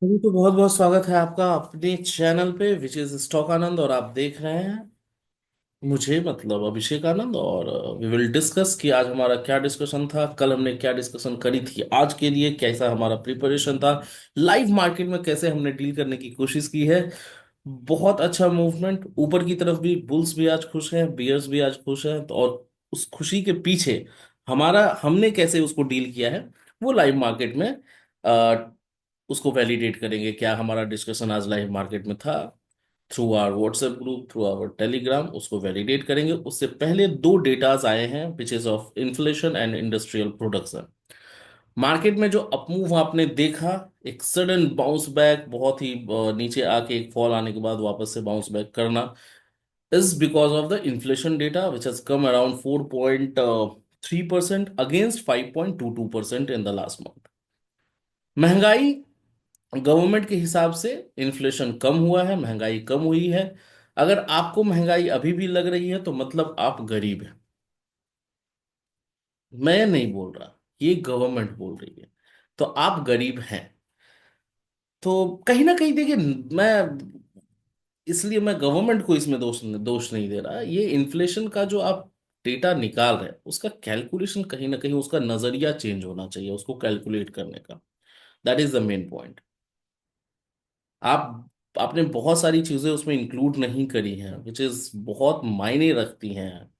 जी, तो बहुत बहुत स्वागत है आपका अपने चैनल पे विच इज स्टॉक आनंद। और आप देख रहे हैं मुझे मतलब अभिषेक आनंद। और वी विल डिस्कस कि आज हमारा क्या डिस्कशन था, कल हमने क्या डिस्कशन करी थी, आज के लिए कैसा हमारा प्रिपरेशन था, लाइव मार्केट में कैसे हमने डील करने की कोशिश की है। बहुत अच्छा मूवमेंट ऊपर की तरफ भी, बुल्स भी आज खुश हैं, बियर्स भी आज खुश हैं। तो और उस खुशी के पीछे हमारा हमने कैसे उसको डील किया है वो लाइव मार्केट में उसको वैलिडेट करेंगे। क्या हमारा डिस्कशन आज लाइव मार्केट में था, through our WhatsApp group, through our Telegram, उसको वैलिडेट करेंगे। उससे पहले दो डेटाज आए हैं which is of inflation and industrial production. Market में जो अपमूव आपने देखा, एक सडन बाउंस बैक, बहुत ही नीचे आके एक फॉल आने के बाद वापस से बाउंस बैक करना, is because of the inflation data which has come around 4.3% against 5.22% in the last month. महंगाई गवर्नमेंट के हिसाब से इन्फ्लेशन कम हुआ है, महंगाई कम हुई है। अगर आपको महंगाई अभी भी लग रही है तो मतलब आप गरीब हैं। मैं नहीं बोल रहा, ये गवर्नमेंट बोल रही है। तो आप गरीब हैं। तो कहीं ना कहीं देखिए, मैं इसलिए मैं गवर्नमेंट को इसमें दोष दोष नहीं दे रहा। ये इन्फ्लेशन का जो आप डेटा निकाल रहे हैं उसका कैलकुलेशन, कहीं ना कहीं उसका नजरिया चेंज होना चाहिए उसको कैलकुलेट करने का। That is the main point. आप आपने बहुत सारी चीजें उसमें इंक्लूड नहीं करी हैं विच इज बहुत मायने रखती हैं।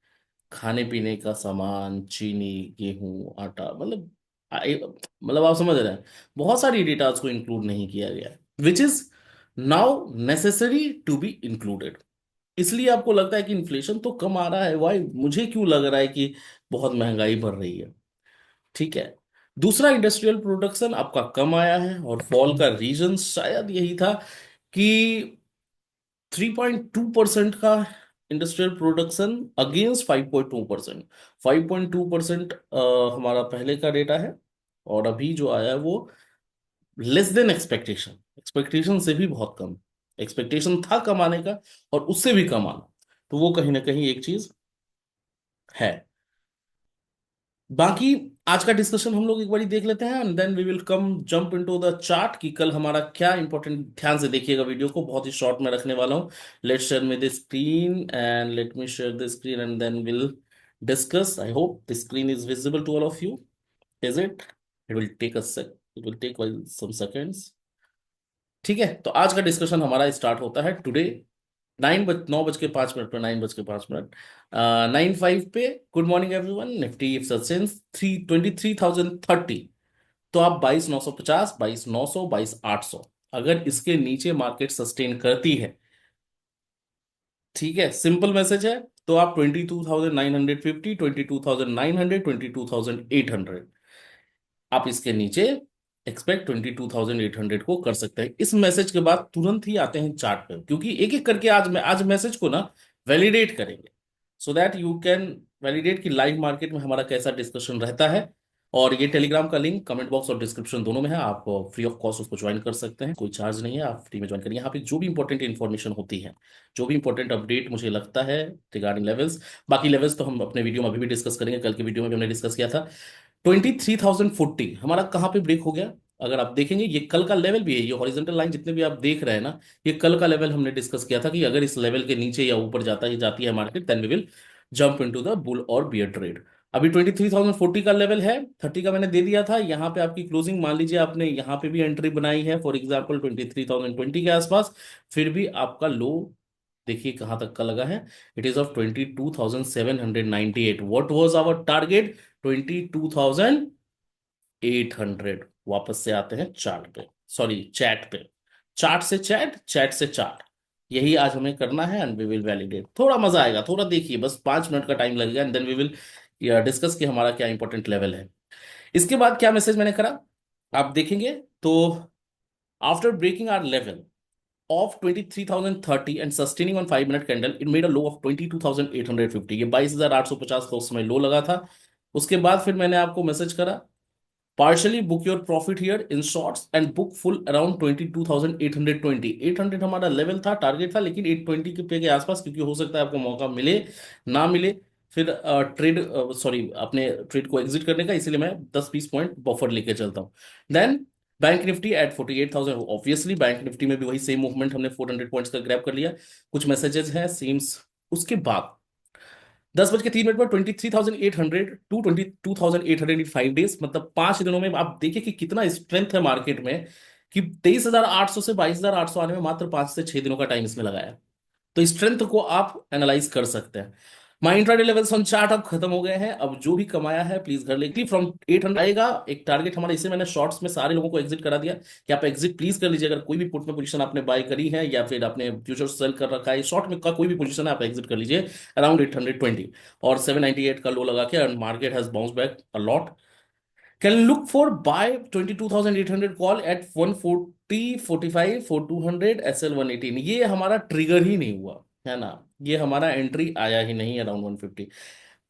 खाने पीने का सामान, चीनी, गेहूं, आटा, मतलब आप समझ रहे हैं। बहुत सारी डेटाज को इंक्लूड नहीं किया गया है which is now necessary to be included. इसलिए आपको लगता है कि इन्फ्लेशन तो कम आ रहा है, वाई मुझे क्यों लग रहा है कि बहुत महंगाई बढ़ रही है। ठीक है। दूसरा, इंडस्ट्रियल प्रोडक्शन आपका कम आया है और फॉल का रीजन शायद यही था कि 3.2% का इंडस्ट्रियल प्रोडक्शन अगेंस्ट 5.2%। 5.2% हमारा पहले का डेटा है और अभी जो आया है वो लेस देन एक्सपेक्टेशन, एक्सपेक्टेशन से भी बहुत कम। एक्सपेक्टेशन था कम आने का और उससे भी कम आना। तो वो कहीं ना कहीं एक चीज है। बाकी आज का डिस्कशन हम लोग एक बारी देख लेते हैं and then we will come jump into the chart कि कल हमारा क्या इंपॉर्टेंट। ध्यान से देखिएगा, वीडियो को बहुत ही शॉर्ट में रखने वाला हूँ। लेट्स शेयर में the screen and let me share the screen and then will discuss. I hope the screen is visible to all of you. Is it? It will take a sec, it will take some seconds. ठीक है, तो आज का discussion हमारा start होता है today 9:05 पे, 9:05, 9:05 पे। Good morning everyone. Nifty since 23,030। तो आप 22,950, 22,900, 22,800, अगर इसके नीचे मार्केट सस्टेन करती है, ठीक है, सिंपल मैसेज है, तो आप 22,950, 22,900, 22,800, आप इसके नीचे एक्सपेक्ट 22,800 को कर सकते हैं। इस मैसेज के बाद तुरंत ही आते हैं चार्ट पे, क्योंकि एक एक करके आज मैसेज को ना वैलिडेट करेंगे, so that you can validate कि लाइव मार्केट में हमारा कैसा डिस्कशन रहता है। और ये टेलीग्राम का लिंक कमेंट बॉक्स और डिस्क्रिप्शन दोनों में है, आप फ्री ऑफ कॉस्ट उसको ज्वाइन कर सकते हैं, कोई चार्ज नहीं है, आप फ्री में ज्वाइन करिए। यहाँ पे जो भी इंपॉर्टेंट इन्फॉर्मेशन होती है, जो भी इंपॉर्टेंट अपडेट मुझे लगता है रिगार्डिंग लेवल्स, बाकी लेवल्स तो हम अपने वीडियो में अभी भी डिस्कस करेंगे, कल की वीडियो में भी हमने डिस्कस किया था। 23,040 हमारा कहाँ पे ब्रेक हो गया, अगर आप देखेंगे ये कल का लेवल भी है। ये हॉरिजॉन्टल लाइन जितने भी आप देख रहे हैं ना, ये कल का लेवल हमने डिस्कस किया था कि अगर इस लेवल के नीचे या ऊपर जाता है जाती है market, then we will jump into the bull और बियर ट्रेड। अभी 23,040 का लेवल है, 30 का मैंने दे दिया था। यहाँ पे आपकी क्लोजिंग मान लीजिए आपने यहाँ पे भी एंट्री बनाई है फॉर एग्जाम्पल 23,020 के आसपास, फिर भी आपका लो देखिए कहाँ तक का लगा है। It is of 22,798। What was our target? 22,800। वापस से आते हैं चार्ट पे, सॉरी चैट पे। चार्ट से चैट, चैट से चार्ट, यही आज हमें करना है एंड वी विल वैलिडेट। थोड़ा मजा आएगा, थोड़ा देखिए, बस 5 मिनट का टाइम लगेगा and then we will discuss कि हमारा क्या इंपॉर्टेंट लेवल है। इसके बाद क्या मैसेज मैंने करा आप देखेंगे तो, after breaking our level of 23,030 and sustaining on 5 minute candle, it made a low of 22,850। ये 22,850 का उस समय लो लगा था। उसके बाद फिर मैंने आपको मैसेज करा, partially book your profit here in shorts and book full around 22,820। 800 हमारा लेवल था, टारगेट था, लेकिन 820 के पे के आसपास, क्योंकि हो सकता है आपको मौका मिले ना मिले फिर ट्रेड, सॉरी अपने ट्रेड को एग्जिट करने का, इसीलिए मैं 10-20 पॉइंट बफर लेके चलता हूँ। Then Bank Nifty at 48,000, obviously Bank Nifty में भी वही सेम मूवमेंट, हमने 400 पॉइंट्स का ग्रैब कर लिया। कुछ मैसेजेस हैं सेम्स। उसके बाद 10 बज के 3 मिनट पर 23,800 टू 22,800 इन 5 डेज, मतलब 5 दिनों में आप देखिए कि कितना स्ट्रेंथ है मार्केट में, कि 23,800 से 22,800 आने में मात्र 5 से 6 दिनों का टाइम इसमें लगाया है। तो स्ट्रेंथ को आप एनालाइज कर सकते हैं। माई इंट्राडे लेवल्स ऑन चार्ट अब खत्म हो गए हैं। अब जो भी कमाया है प्लीज घर लेती फ्रॉम 800 आएगा एक टारगेट हमारा। इसे मैंने शॉर्ट्स में सारे लोगों को एग्जिट करा दिया कि आप एग्जिट प्लीज कर लीजिए। अगर कोई भी पुट में पोजीशन आपने बाय करी है या फिर आपने फ्यूचर सेल कर रखा है, शॉर्ट में का कोई भी पोजीशन है आप एग्जिट कर लीजिए अराउंड 820। और 798 का लो लगा के market has bounce back a lot. Can look for buy 22,800 call at 140 45 for 200 SL 118। ये हमारा ट्रिगर ही नहीं हुआ है ना, ये हमारा एंट्री आया ही नहीं अराउंड 150।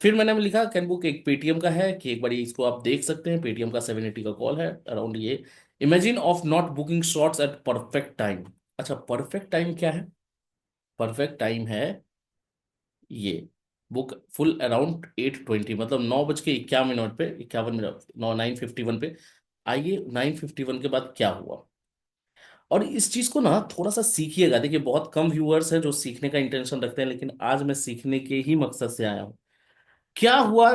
फिर मैंने लिखा कैन बुक एक पेटीएम का है कि एक बार इसको आप देख सकते हैं, पेटीएम का 780 का कॉल है अराउंड ये। Imagine of not booking shorts at perfect time. अच्छा परफेक्ट टाइम क्या है? परफेक्ट टाइम है ये, बुक फुल अराउंड 820, मतलब 9 बज के 51 मिनट पे, 51 मिनट, 9:51 पे। आइए 9:51 के बाद क्या हुआ, और इस चीज को ना थोड़ा सा सीखिएगा। देखिए बहुत कम व्यूअर्स हैं जो सीखने का इंटेंशन रखते हैं, लेकिन आज मैं सीखने के ही मकसद से आया हूं। क्या हुआ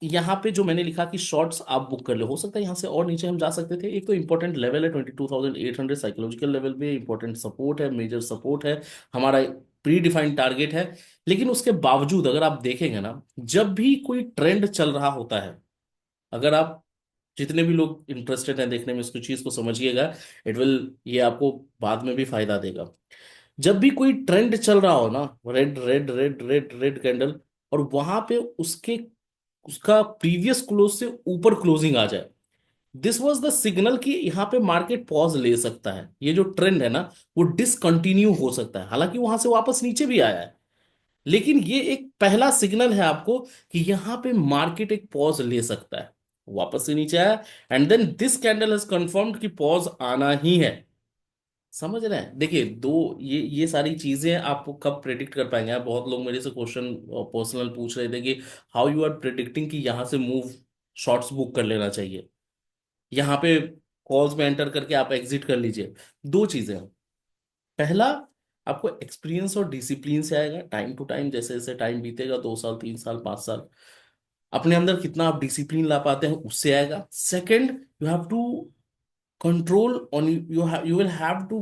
यहाँ पे, जो मैंने लिखा कि शॉर्ट्स आप बुक कर ले, हो सकता है यहाँ से और नीचे हम जा सकते थे। एक तो इंपॉर्टेंट लेवल है 22,800, साइकोलॉजिकल लेवल भी इंपॉर्टेंट सपोर्ट है, मेजर सपोर्ट है, हमारा प्री डिफाइंड टारगेट है। लेकिन उसके बावजूद अगर आप देखेंगे ना, जब भी कोई ट्रेंड चल रहा होता है, अगर आप जितने भी लोग इंटरेस्टेड हैं देखने में इसको चीज को समझिएगा, इट विल, ये आपको बाद में भी फायदा देगा। जब भी कोई ट्रेंड चल रहा हो ना, red red red red red candle, और वहां पे उसके उसका प्रीवियस क्लोज से ऊपर क्लोजिंग आ जाए, दिस वाज द सिग्नल कि यहाँ पे मार्केट पॉज ले सकता है। ये जो ट्रेंड है ना वो डिसकंटिन्यू हो सकता है, हालांकि वहां से वापस नीचे भी आया है, लेकिन ये एक पहला सिग्नल है आपको कि यहां पे मार्केट एक पॉज ले सकता है। वापस से नीचे आया, and then this candle has confirmed कि पॉज आना ही है। समझ रहे हैं? देखिए दो, ये सारी चीजें आप कब प्रेडिक्ट कर पाएंगे? आप बहुत लोग मेरे से क्वेश्चन पर्सनल पूछ रहे थे कि हाउ यू आर प्रेडिक्टिंग कि यहां से मूव शॉर्ट्स बुक कर लेना चाहिए, यहाँ पे कॉल्स में एंटर करके आप एग्जिट कर लीजिए। दो चीजें हैं। पहला, आपको एक्सपीरियंस और डिसिप्लिन से आएगा, टाइम टू टाइम, जैसे जैसे टाइम बीतेगा, 2 साल 3 साल 5 साल, अपने अंदर कितना आप डिसिप्लिन ला पाते हैं उससे आएगा। Second, you have to control on, you will have to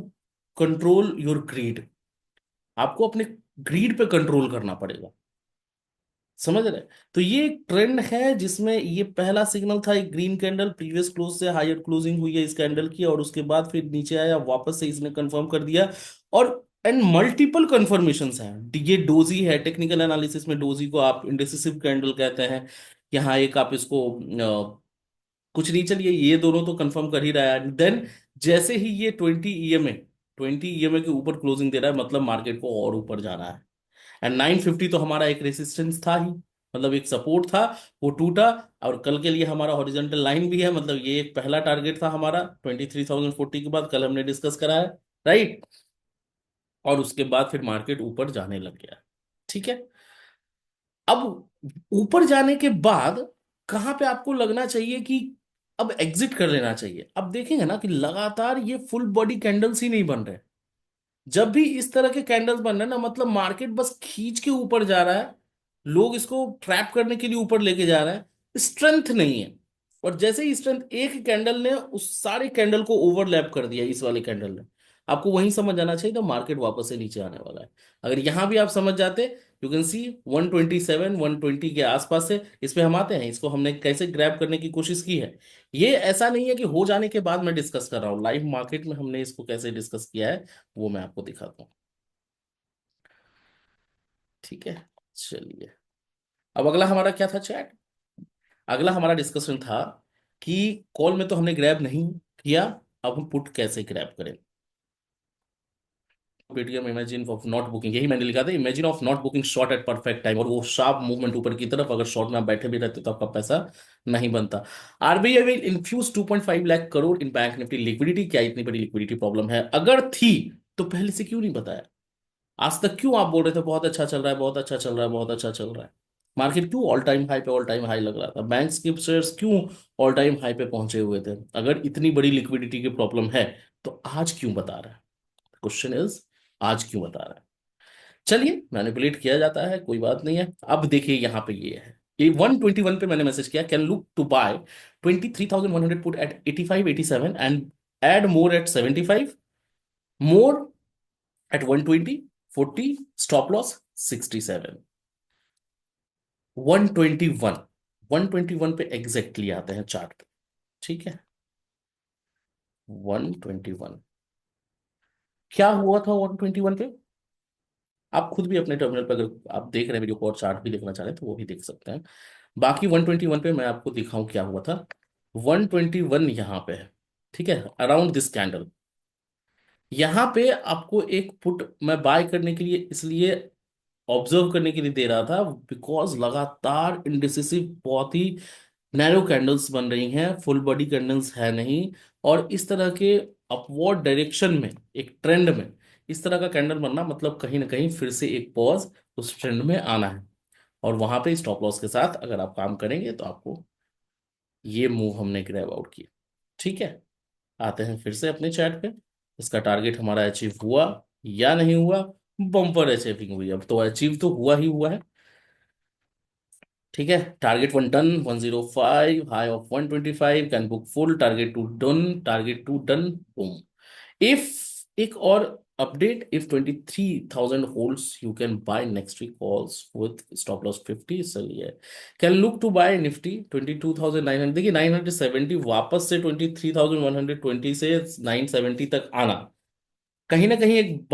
control your greed. आपको अपने ग्रीड पे कंट्रोल करना पड़ेगा। समझ रहे हैं? तो ये एक ट्रेंड है जिसमें ये पहला सिग्नल था, एक ग्रीन कैंडल, प्रीवियस क्लोज से हायर क्लोजिंग हुई है इस कैंडल की, और उसके बाद फिर नीचे आया, वापस से इसने कंफर्म कर दिया। और एंड मल्टीपल कंफर्मेशंस हैं, ये डोजी है, टेक्निकल एनालिसिस में डोजी को आप इंडिसिसिव कैंडल कहते हैं। यहाँ एक आप इसको कुछ नहीं, चलिए ये दोनों तो कंफर्म कर ही रहा है। देन जैसे ही ये 20 ईएमए के ऊपर क्लोजिंग दे रहा है, मतलब मार्केट को और ऊपर जाना है। एंड 950 तो हमारा एक रेसिस्टेंस था ही, मतलब एक सपोर्ट था, वो टूटा। और कल के लिए हमारा हॉरिजॉन्टल लाइन भी है, मतलब ये एक पहला टारगेट था हमारा 23,040 के बाद, कल हमने डिस्कस करा है, राइट। और उसके बाद फिर मार्केट ऊपर जाने लग गया। ठीक है। अब ऊपर जाने के बाद कहां पे आपको लगना चाहिए कि अब एग्जिट कर लेना चाहिए? अब देखेंगे ना कि लगातार ये फुल बॉडी कैंडल्स ही नहीं बन रहे। जब भी इस तरह के कैंडल्स बन रहे हैं ना, मतलब मार्केट बस खींच के ऊपर जा रहा है, लोग इसको ट्रैप करने के लिए ऊपर लेके जा रहे हैं, स्ट्रेंथ नहीं है। और जैसे ही स्ट्रेंथ, एक कैंडल ने उस सारे कैंडल को ओवरलैप कर दिया, इस वाले कैंडल ने, आपको वहीं समझ आना चाहिए तो मार्केट वापस से नीचे आने वाला है। अगर यहां भी आप समझ जाते, यू कैन सी 127 120 के आसपास से, इस पे हम आते हैं, इसको हमने कैसे ग्रैब करने की कोशिश की है। ये ऐसा नहीं है कि हो जाने के बाद मैं डिस्कस कर रहा हूँ, लाइव मार्केट में हमने इसको कैसे डिस्कस किया है वो मैं आपको दिखाता हूँ। ठीक है, चलिए। अब अगला हमारा क्या था चैट? अगला हमारा डिस्कशन था कि कॉल में तो हमने ग्रैब नहीं किया, अब हम पुट कैसे ग्रैब करें। Paytm imagine of not booking, यही मैंने लिखा था, imagine of not booking short at perfect time, और वो शार्प मूवमेंट ऊपर की तरफ, अगर शॉर्ट में आप बैठे भी रहते तो आपका पैसा नहीं बनता। RBI will infuse 2.5 lakh crore in bank Nifty liquidity. क्या इतनी बड़ी लिक्विडिटी प्रॉब्लम है? अगर थी तो पहले से क्यों नहीं बताया? आज तक क्यों आप बोल रहे थे बहुत अच्छा चल रहा है, बहुत अच्छा चल रहा है, बहुत अच्छा चल रहा है? मार्केट क्यों ऑल टाइम हाई पे ऑल टाइम हाई लग रहा था, बैंक्स के शेयर्स क्यों ऑल टाइम हाई पे पहुंचे हुए थे? अगर इतनी बड़ी लिक्विडिटी की प्रॉब्लम है तो आज क्यों बता रहा है? क्वेश्चन इज, आज क्यों बता रहा है? चलिए, मैनिपुलेट किया जाता है, कोई बात नहीं है। अब देखिए यहाँ पे ये है, ये 121 पे मैंने मैसेज किया, can look to buy 23,100 put at 85 87 and add more at 75, more at 120 40, stop loss 67। 121, 121 पे एग्जैक्टली आते हैं चार्ट पे। ठीक है, 121 क्या हुआ था 121 पे? आप खुद भी अपने टर्मिनल पर, अगर आप देख रहे हैं वीडियो को और चार्ट भी देखना चाह रहे हैं तो वो भी देख सकते हैं। बाकी 121 पे मैं आपको दिखाऊं क्या हुआ था। 121 यहाँ पे है, ठीक है, अराउंड दिस कैंडल। यहाँ पे आपको एक पुट मैं बाय करने के लिए इसलिए ऑब्जर्व करने के लिए दे रहा था, बिकॉज लगातार इंडिसिसिव बहुत ही नैरो कैंडल्स बन रही हैं, फुल बॉडी कैंडल्स है नहीं। और इस तरह के अपवर्ड डायरेक्शन में, एक ट्रेंड में इस तरह का कैंडल बनना मतलब कहीं ना कहीं फिर से एक पॉज उस ट्रेंड में आना है। और वहां पे स्टॉप लॉस के साथ अगर आप काम करेंगे तो आपको ये मूव हमने ग्रैब आउट किया। ठीक है, आते हैं फिर से अपने चैट पे। इसका टारगेट हमारा अचीव हुआ या नहीं हुआ? बम्पर अचीविंग हुई, अब तो अचीव तो हुआ ही हुआ है। ठीक है, टारगेट 1 टन 105, high of 125, can book full, target two done, target two done, boom. If एक और update, if 23,000 holds you can buy next week calls with stop loss 50, चलिए। Can look to buy Nifty 22,900, देखिए 970 वापस से 23,120 से 970 तक आना कहीं ना कहीं एक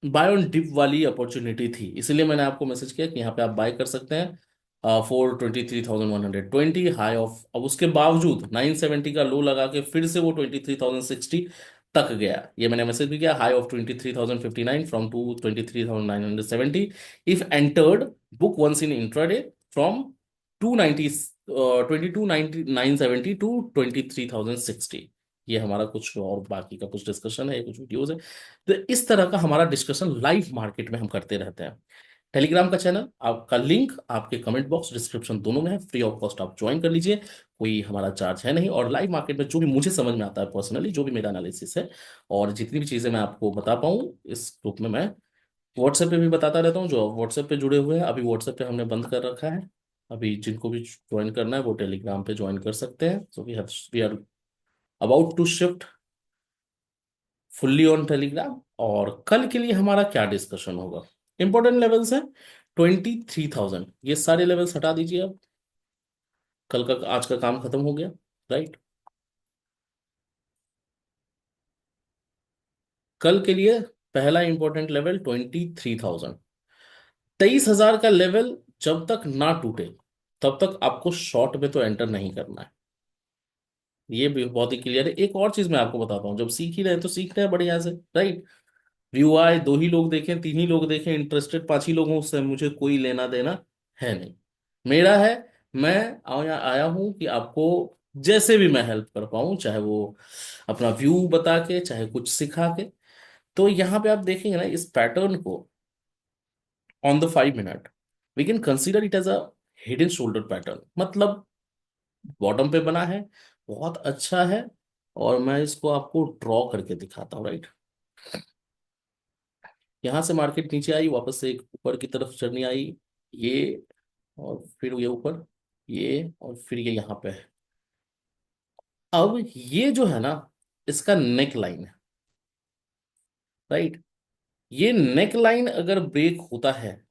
बाय ऑन डिप वाली अपॉर्चुनिटी थी, इसलिए मैंने आपको मैसेज किया कि यहाँ पे आप बाय कर सकते हैं फॉर 23,120, हाई ऑफ। अब उसके बावजूद 970 का लो लगा के फिर से वो 23,060 तक गया, ये मैंने मैसेज भी किया, high of 23,059 from to 23,970, if entered book once in intraday from 290 22,970 to 23,060। ये हमारा कुछ और बाकी का कुछ डिस्कशन है, कुछ वीडियोस है। तो इस तरह का हमारा डिस्कशन लाइव मार्केट में हम करते रहते हैं। टेलीग्राम का चैनल, आपका लिंक आपके कमेंट बॉक्स डिस्क्रिप्शन दोनों में है, फ्री ऑफ कॉस्ट आप ज्वाइन कर लीजिए, कोई हमारा चार्ज है नहीं। और लाइव मार्केट में जो भी मुझे समझ में आता है पर्सनली, जो भी मेरा एनालिसिस है और जितनी भी चीजें मैं आपको बता पाऊँ इस ग्रुप में, मैं व्हाट्सएप पे भी बताता रहता हूँ। जो व्हाट्सएप पे जुड़े हुए हैं, अभी व्हाट्सएप पे हमने बंद कर रखा है, अभी जिनको भी ज्वाइन करना है वो टेलीग्राम पे ज्वाइन कर सकते हैं। So we are about to shift fully on Telegram. और कल के लिए हमारा क्या डिस्कशन होगा? इंपॉर्टेंट लेवल्स है 23,000, ये सारे लेवल्स हटा दीजिए अब, कल का आज का काम खत्म हो गया, राइट? कल के लिए पहला इंपॉर्टेंट लेवल 23,000, 23,000 का लेवल जब तक ना टूटे तब तक आपको शॉर्ट में तो एंटर नहीं करना है, ये भी बहुत ही क्लियर है। एक और चीज मैं आपको बताता हूँ, जब सीख ही रहे हैं तो सीख रहे हैं बढ़िया से, राइट? व्यू आए, दो ही लोग देखें, तीन ही लोग देखें, इंटरेस्टेड पांच ही लोगों से मुझे कोई लेना देना है नहीं, मेरा है। मैं आया हूं कि आपको जैसे भी मैं हेल्प कर पाऊं, चाहे वो अपना व्यू बता के, चाहे कुछ सिखा के। तो यहाँ पे आप देखेंगे ना इस पैटर्न को on the 5 minute, we can consider it as a hidden shoulder pattern, मतलब बॉटम पे बना है, बहुत अच्छा है। और मैं इसको आपको ड्रॉ करके दिखाता हूँ, राइट? यहाँ से मार्केट नीचे आई, वापस से एक ऊपर की तरफ चढ़नी आई, ये, और फिर ये ऊपर, ये, और फिर ये यहाँ पे है। अब ये जो है ना, इसका नेक लाइन है, राइट? ये नेक लाइन अगर ब्रेक होता है,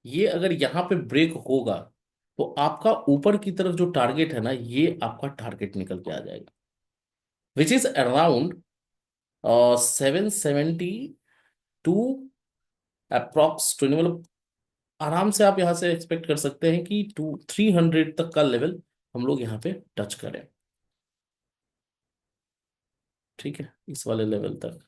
ये अगर यहाँ पे ब्रेक होगा तो आपका ऊपर की तरफ जो टारगेट है ना, ये आपका टारगेट निकल के आ जाएगा, विच इज अराउंड 772 अप्रॉक्स 20, मतलब आराम से आप यहां से एक्सपेक्ट कर सकते हैं कि 300 तक का लेवल हम लोग यहाँ पे टच करें। ठीक है, इस वाले लेवल तक।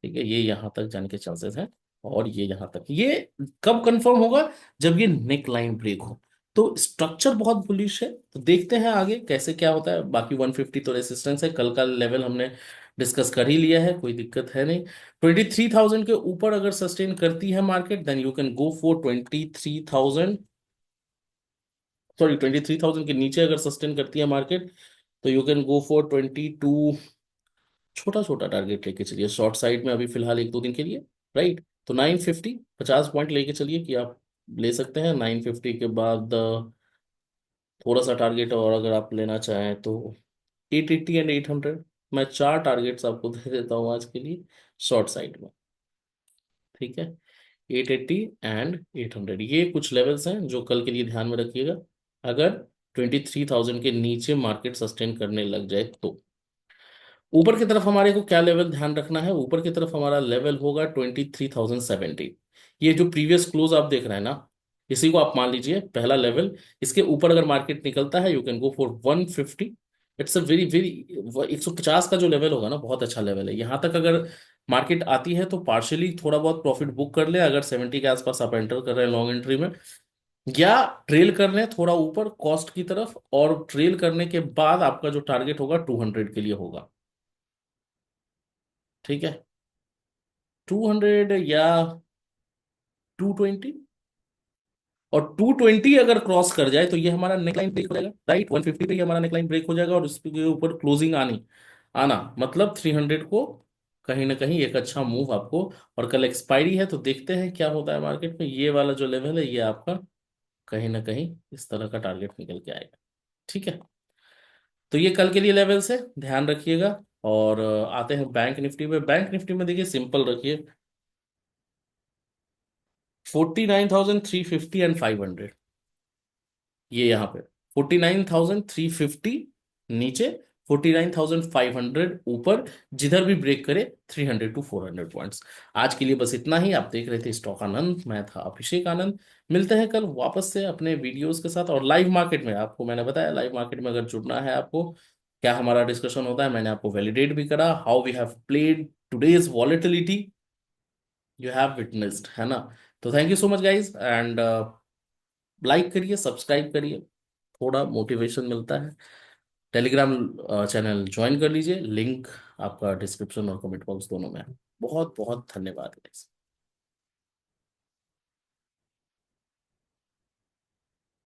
ठीक है, ये यहाँ तक जाने के चांसेस हैं। और ये यहाँ तक, ये कब कंफर्म होगा? जब ये नेक लाइन ब्रेक हो। तो स्ट्रक्चर बहुत बुलिश है, तो देखते हैं आगे कैसे क्या होता है। बाकी 150 तो रेसिस्टेंस है, कल का लेवल हमने डिस्कस कर ही लिया है, कोई दिक्कत है नहीं। 23,000 के ऊपर अगर सस्टेन करती है market, then you can go for 23,000। Sorry, 23,000 के नीचे अगर सस्टेन करती है मार्केट, तो यू कैन गो फॉर 22। छोटा छोटा टारगेट लेके चलिए शॉर्ट साइड में अभी फिलहाल एक दो दिन के लिए, राइट। तो 950, 50 पॉइंट लेके चलिए कि आप ले सकते हैं। 950 के बाद थोड़ा सा टारगेट और अगर आप लेना चाहें तो 880 एंड 800। मैं चार टारगेट्स आपको दे देता हूँ आज के लिए शॉर्ट साइड में, ठीक है। 880 एंड 800, ये कुछ लेवल्स हैं जो कल के लिए ध्यान में रखिएगा। अगर 23,000 के नीचे मार्केट सस्टेन करने लग जाए तो ऊपर की तरफ हमारे को क्या लेवल ध्यान रखना है, ऊपर की तरफ हमारा लेवल होगा 23,070। ये जो प्रीवियस क्लोज आप देख रहे हैं ना, इसी को आप मान लीजिए पहला लेवल। इसके ऊपर अगर मार्केट निकलता है, you can go for 150। It's a very very, 150 का जो लेवल होगा ना, बहुत अच्छा लेवल है। यहां तक अगर मार्केट आती है तो पार्शियली थोड़ा बहुत प्रॉफिट बुक कर ले, अगर 70 के आसपास आप एंटर कर रहे हैं लॉन्ग एंट्री में, या ट्रेल कर रहे हैं थोड़ा ऊपर कॉस्ट की तरफ, और ट्रेल करने के बाद आपका जो टारगेट होगा 200 के लिए होगा, ठीक है। 200 या 220, और 220 अगर क्रॉस कर जाए तो ये हमारा नेकलाइन ब्रेक हो जाएगा, राइट। 150 पे ही हमारा नेकलाइन ब्रेक हो जाएगा, और उसके ऊपर क्लोजिंग आनी आना मतलब 300 को कहीं ना कहीं एक अच्छा मूव आपको। और कल एक्सपायरी है, तो देखते हैं क्या होता है मार्केट में। ये वाला जो लेवल है ये आपका कहीं ना कहीं इस तरह का टारगेट निकल के आएगा, ठीक है। तो ये कल के लिए लेवल्स है, ध्यान रखिएगा। और आते हैं बैंक निफ्टी में। बैंक निफ्टी में देखिए सिंपल रखिए, 49,350 एंड 500, ये यहाँ पे 49,350 नीचे, 49,500 ऊपर, जिधर भी ब्रेक करे 300 to 400 पॉइंट्स। आज के लिए बस इतना ही। आप देख रहे थे स्टॉक आनंद, मैं था अभिषेक आनंद। मिलते हैं कल वापस से अपने वीडियोस के साथ। और लाइव मार्केट में आपको मैंने बताया, लाइव मार्केट में अगर जुड़ना है आपको, क्या हमारा डिस्कशन होता है मैंने आपको वैलिडेट भी करा, how we have played today's volatility, you have witnessed, है ना। तो thank you so much guys, and like करिए, सब्सक्राइब करिए, थोड़ा मोटिवेशन मिलता है। टेलीग्राम चैनल ज्वाइन कर लीजिए, लिंक आपका डिस्क्रिप्शन और कमेंट बॉक्स दोनों में है। बहुत बहुत धन्यवाद।